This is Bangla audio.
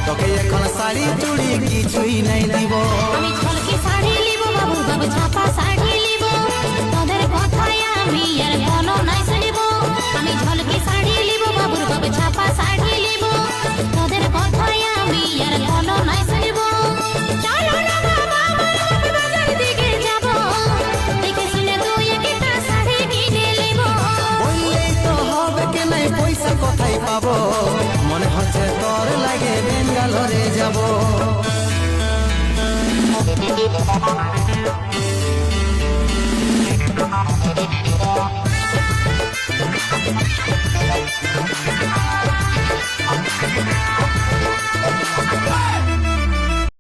তোকে এখন শাড়ি চুড়ি কিছুই নাই দিব আমি ঝলকে শাড়ি লিব বাবু বাবু ছাপা শাড়ি লিব তোদের কথায় আমি আর কোনো নাই শুনিব আমি ঝলকে শাড়ি লিব বাবু বাবু ছাপা শাড়ি লিব তোদের কথায় আমি আর কোনো নাই শুনিব চলো না বাবা বাজার দিকে যাব দেখে শুনে তুই একটা শাড়ি কিনে লিব বললেই তো হবে কে নাই পয়সা কোথায় পাবো মনে হচ্ছে তোর লাগে বেঙ্গালোরে যাব